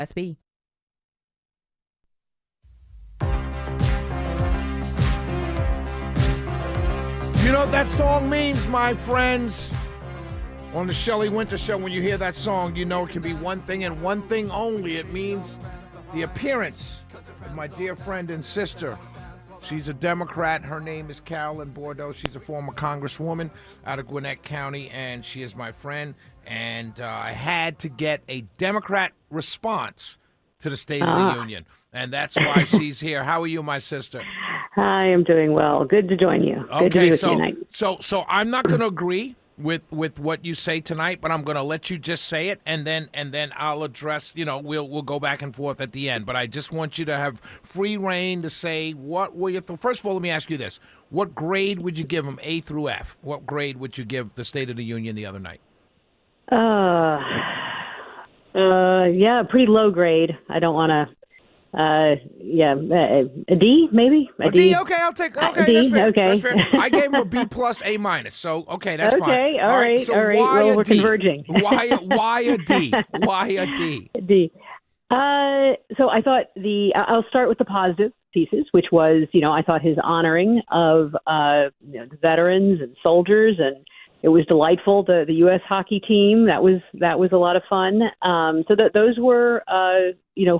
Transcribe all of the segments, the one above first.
SB. You know what that song means, my friends? On the Shelley Winter Show, when you hear that song, you know it can be one thing and one thing only. It means the appearance of my dear friend and sister. She's a Democrat. Her name is Carolyn Bordeaux. She's a former congresswoman out of Gwinnett County, and she is my friend. And I had to get a Democrat response to the State of the Union, and that's why she's here. How are you, my sister? I am doing well. Good to join you. Good to be with you tonight. So I'm not going to agree with what you say tonight, but I'm going to let you just say it, and then I'll address. We'll go back and forth at the end. But I just want you to have free reign to say what were you. First of all, let me ask you this: what grade would you give them, A through F? What grade would you give the State of the Union the other night? Yeah, pretty low grade. I don't want to. A D, maybe? A D? Okay, I'll take. Okay, D, that's fair. okay. That's fair. I gave him a B plus, A minus. So okay, that's fine. Okay, all right. So all right. why Well, a we're D? converging. Why a D? Why a D? D. So I thought I'll start with the positive pieces, which was, I thought his honoring of the veterans and soldiers, and it was delightful. The U.S. hockey team, that was a lot of fun. So those were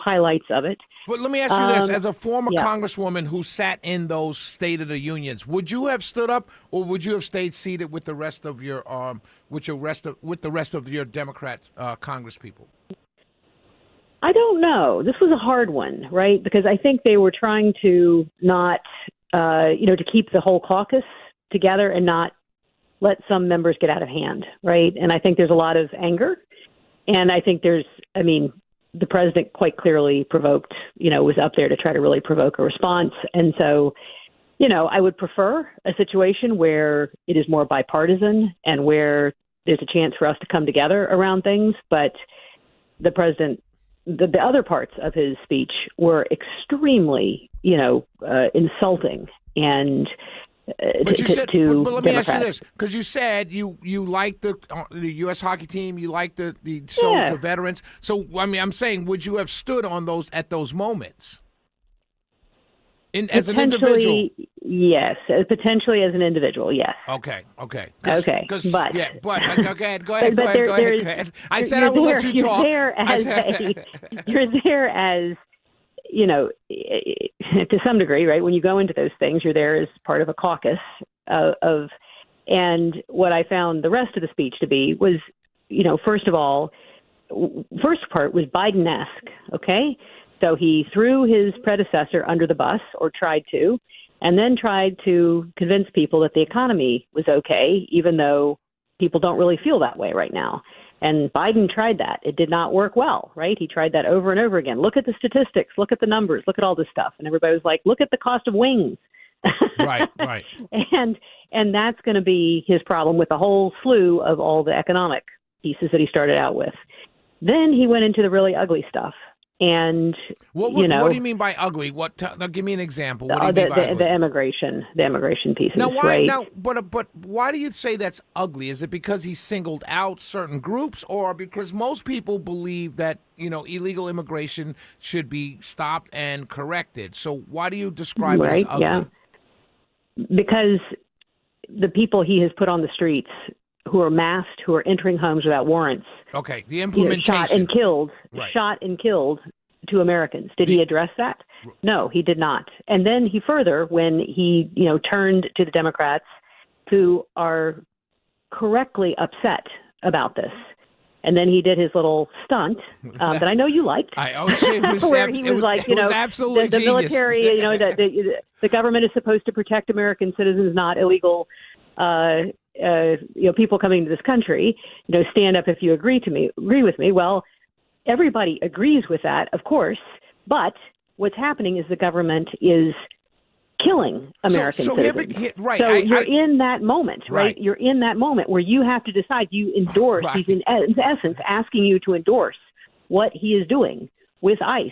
highlights of it. But let me ask you this: as a former congresswoman who sat in those State of the Unions, would you have stood up, or would you have stayed seated with the rest of your with the rest of your Democrat congresspeople? I don't know. This was a hard one, right? Because I think they were trying to not, to keep the whole caucus together and not let some members get out of hand, right? And I think there's a lot of anger. And I think the president quite clearly was up there to try to really provoke a response. And so, I would prefer a situation where it is more bipartisan and where there's a chance for us to come together around things. But the president, the other parts of his speech were extremely, insulting and but you said, but let me Democrats. ask you this, because you said you like the U.S. hockey team, you like the veterans. So I'm saying, would you have stood on at those moments? As an individual? Yes. Potentially as an individual, yes. Okay. Go ahead. I said I would let you talk. You're there as, to some degree, right? When you go into those things, you're there as part of a caucus and what I found the rest of the speech to be was, first of all, first part was Biden-esque, okay? So he threw his predecessor under the bus, or tried to, and then tried to convince people that the economy was okay, even though people don't really feel that way right now. And Biden tried that. It did not work well, right? He tried that over and over again. Look at the statistics. Look at the numbers. Look at all this stuff. And everybody was like, look at the cost of wings. Right. And that's going to be his problem with the whole slew of all the economic pieces that he started out with. Then he went into the really ugly stuff. And what do you mean by ugly? Now give me an example. What do you mean by ugly? The immigration pieces. Now, why? Right? Now, but why do you say that's ugly? Is it because he singled out certain groups, or because most people believe that illegal immigration should be stopped and corrected? So why do you describe it as ugly? Yeah. Because the people he has put on the streets, who are masked, who are entering homes without warrants. Okay, the implementation. Shot and killed 2 Americans. Did he address that? No, he did not. And then he further, when he, turned to the Democrats, who are correctly upset about this. And then he did his little stunt that I know you liked. Where he was like, absolutely the military, the government is supposed to protect American citizens, not illegal people coming into this country, stand up if you agree with me. Well, everybody agrees with that, of course. But what's happening is the government is killing American citizens. You're in that moment, right? You're in that moment where you have to decide. You endorse. He's in essence asking you to endorse what he is doing with ICE.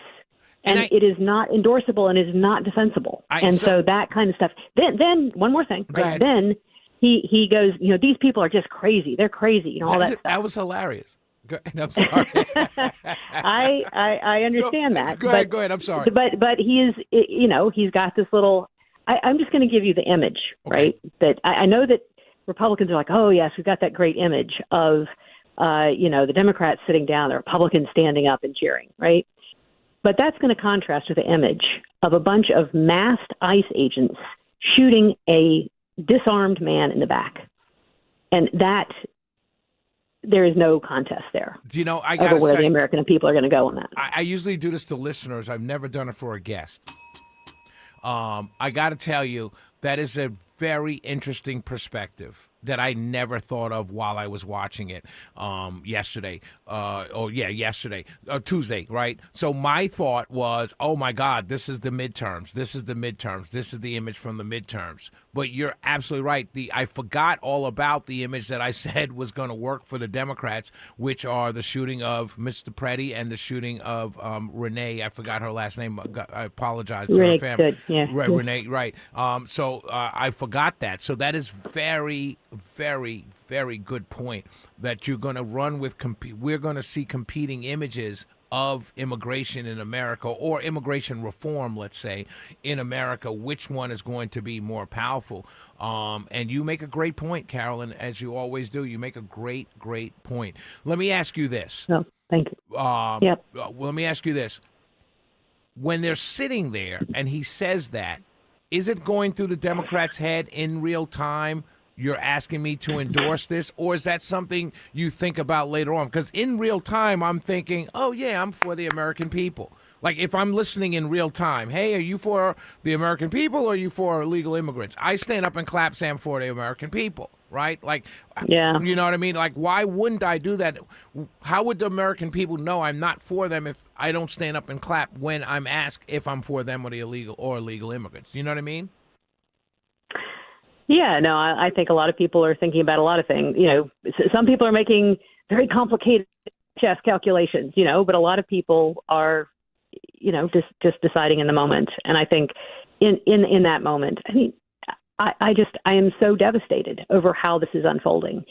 And it is not endorsable and is not defensible. So that kind of stuff. Then one more thing. Right? Then he goes, these people are just crazy. They're crazy. All that stuff. That was hilarious. I'm sorry. I understand that. Go ahead. Go ahead. I'm sorry. But he is, he's got this little. I'm just going to give you the image, right? That I know that Republicans are like, oh yes, we've got that great image of, the Democrats sitting down, the Republicans standing up and cheering, right? But that's going to contrast with the image of a bunch of masked ICE agents shooting a disarmed man in the back, and that. There is no contest there. I got to where say, the American people are going to go on that. I usually do this to listeners. I've never done it for a guest. I got to tell you, that is a very interesting perspective that I never thought of while I was watching it yesterday. Tuesday, right? So my thought was, oh my God, this is the midterms. This is the midterms. This is the image from the midterms. But you're absolutely right. I forgot all about the image that I said was going to work for the Democrats, which are the shooting of Mr. Preddy and the shooting of Renee. I forgot her last name. I apologize to her family. Right, Renee, right. So I forgot that. So that is very, very, very good point that you're going to run with. We're going to see competing images of immigration in America, or immigration reform, let's say, in America. Which one is going to be more powerful? And you make a great point, Carolyn, as you always do. You make a great, great point. Let me ask you this. Oh, thank you. Well, let me ask you this. When they're sitting there and he says that, is it going through the Democrats' head in real time? You're asking me to endorse this, or is that something you think about later on? Because in real time, I'm thinking, oh, yeah, I'm for the American people. Like, if I'm listening in real time, hey, are you for the American people or are you for illegal immigrants? I stand up and clap, say I'm for the American people, right? Like, yeah. You know what I mean? Like, why wouldn't I do that? How would the American people know I'm not for them if I don't stand up and clap when I'm asked if I'm for them or the illegal immigrants? You know what I mean? Yeah, no, I think a lot of people are thinking about a lot of things. Some people are making very complicated chess calculations, but a lot of people are, just deciding in the moment. And I think in that moment, I mean, I am so devastated over how this is unfolding.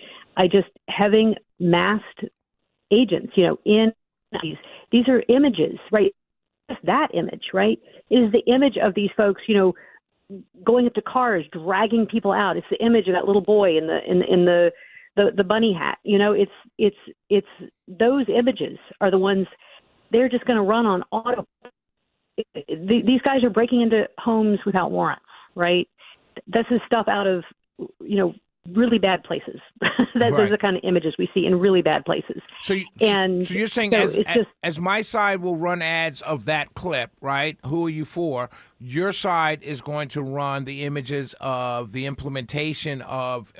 Having masked agents, in these are images, right? Just that image, right? It is the image of these folks, going up to cars, dragging people out. It's the image of that little boy in the bunny hat. It's those images are the ones they're just going to run on auto. These guys are breaking into homes without warrants, right? This is stuff out of, really bad places. Those are the kind of images we see in really bad places. So you're saying as my side will run ads of that clip, right? Who are you for? Your side is going to run the images of the implementation of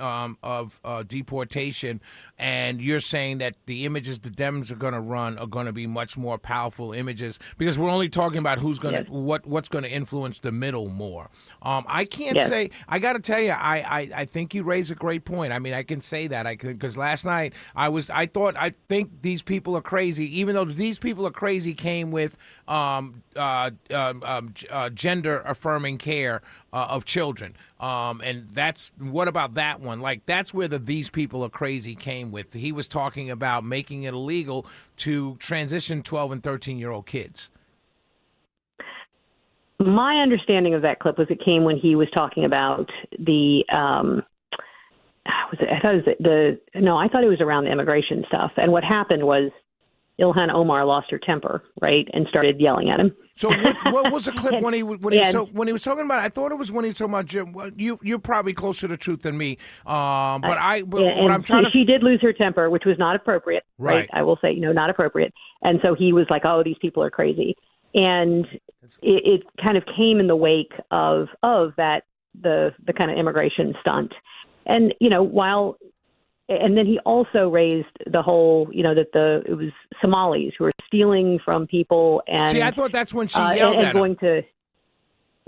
deportation, and you're saying that the images the Dems are going to run are going to be much more powerful images because we're only talking about who's going to what's going to influence the middle more. I can't say. I got to tell you, I think you raise a great point. I mean, I can say that because last night I think these people are crazy, even though these people are crazy came with gender affirming care of children. And what about that one? Like, that's where these people are crazy came with. He was talking about making it illegal to transition 12 and 13-year-old kids. My understanding of that clip was it came when he was talking about the I thought it was around the immigration stuff. And what happened was Ilhan Omar lost her temper, right, and started yelling at him. So what was the clip when he was talking about? I thought it was when he was talking about Jim. Well, you're probably closer to the truth than me. She did lose her temper, which was not appropriate. Right. I will say, not appropriate. And so he was like, "Oh, these people are crazy," and it kind of came in the wake of that the kind of immigration stunt, and and then he also raised the whole, that it was Somalis who were stealing from people. And see, I thought that's when she yelled at him.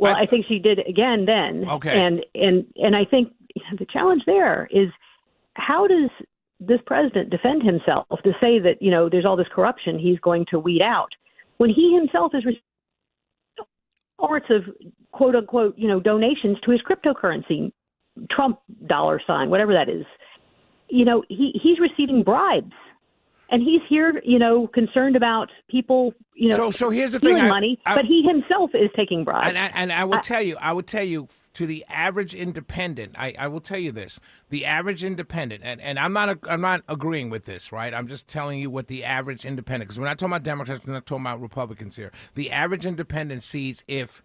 I think she did again then. Okay. And I think the challenge there is, how does this president defend himself to say that, there's all this corruption he's going to weed out when he himself is receiving sorts of quote unquote, donations to his cryptocurrency, Trump $, whatever that is. He's receiving bribes and he's here, concerned about people, So here's the stealing thing. money, but he himself is taking bribes. And I would tell you, to the average independent, I will tell you this: the average independent, and I'm not agreeing with this, right? I'm just telling you what the average independent, because we're not talking about Democrats, we're not talking about Republicans here. The average independent sees if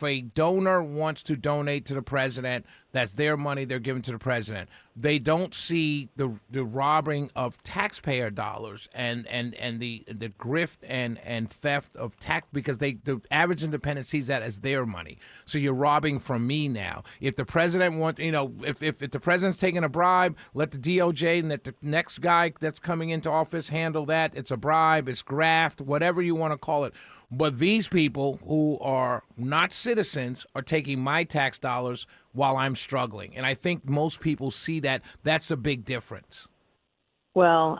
a donor wants to donate to the president, that's their money they're giving to the president. They don't see the robbing of taxpayer dollars and the grift and theft of tax, because the average independent sees that as their money. So you're robbing from me now. If the president wants, if the president's taking a bribe, let the DOJ and let the next guy that's coming into office handle that. It's a bribe, it's graft, whatever you want to call it. But these people who are not citizens are taking my tax dollars while I'm struggling. And I think most people see that. That's a big difference. Well,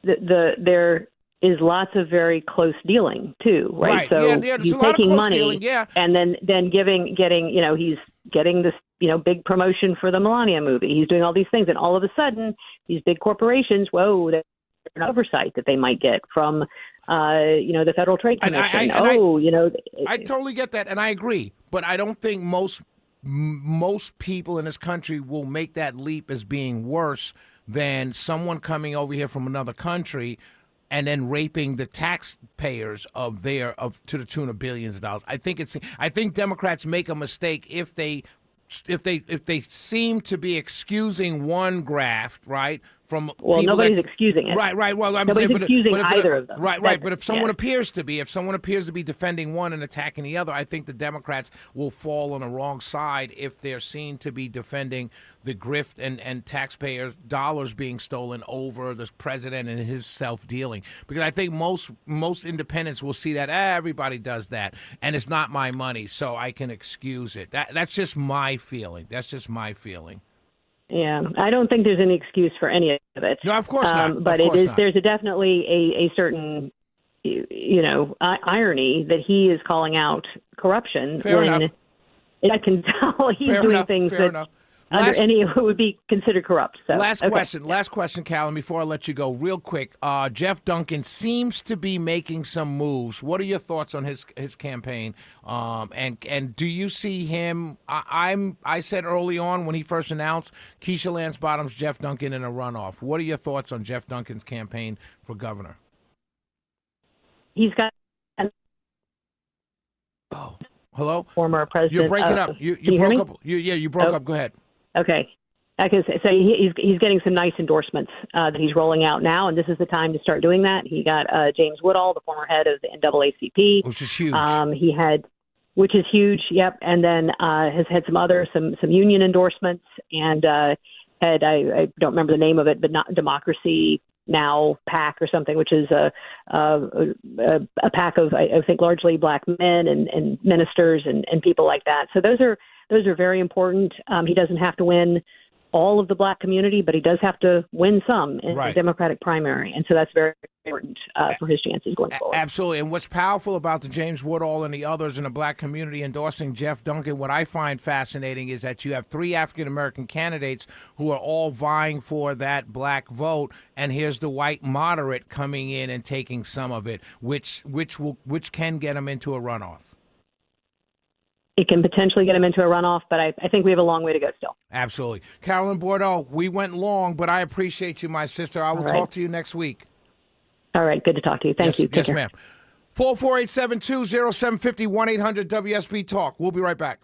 there is lots of very close dealing too, right? So he's taking money, dealing, and then getting, he's getting this, big promotion for the Melania movie. He's doing all these things, and all of a sudden, these big corporations, there's an oversight that they might get from, the Federal Trade Commission. I totally get that, and I agree. But I don't think most people in this country will make that leap as being worse than someone coming over here from another country and then raping the taxpayers to the tune of billions of dollars. I think Democrats make a mistake if they seem to be excusing one graft, right? Nobody's excusing it. Right. Well, nobody's excusing either of them. Right. But if someone appears to be defending one and attacking the other, I think the Democrats will fall on the wrong side if they're seen to be defending the grift and taxpayer dollars being stolen over the president and his self-dealing. Because I think most independents will see that everybody does that, and it's not my money, so I can excuse it. That's just my feeling. Yeah, I don't think there's any excuse for any of it. No, of course not. But there's definitely a certain, irony that he is calling out corruption when I can tell he's doing things that under any would be considered corrupt. So, last question, Carolyn, before I let you go, real quick. Geoff Duncan seems to be making some moves. What are your thoughts on his campaign? And do you see him? I said early on when he first announced Keisha Lance Bottoms, Geoff Duncan in a runoff. What are your thoughts on Geoff Duncan's campaign for governor? He's got. Hello? Former president. You're breaking up. You broke up. You broke up. Go ahead. Okay. I can say he's getting some nice endorsements that he's rolling out now, and this is the time to start doing that. He got James Woodall, the former head of the NAACP, which is huge. Which is huge. Yep, and then has had some union endorsements, and had I don't remember the name of it, but not Democracy Now PAC or something, which is a PAC of I think largely black men and ministers and people like that. So those are very important. He doesn't have to win all of the black community, but he does have to win some in the Democratic primary. And so that's very important for his chances going forward. Absolutely. And what's powerful about the James Woodall and the others in the black community endorsing Geoff Duncan, what I find fascinating is that you have 3 African-American candidates who are all vying for that black vote. And here's the white moderate coming in and taking some of it, which can get them into a runoff. It can potentially get him into a runoff, but I think we have a long way to go still. Absolutely. Carolyn Bordeaux, we went long, but I appreciate you, my sister. I will talk to you next week. All right. Good to talk to you. Thank you. Yes, ma'am. 448-720-750, 1-800-WSB-TALK. We'll be right back.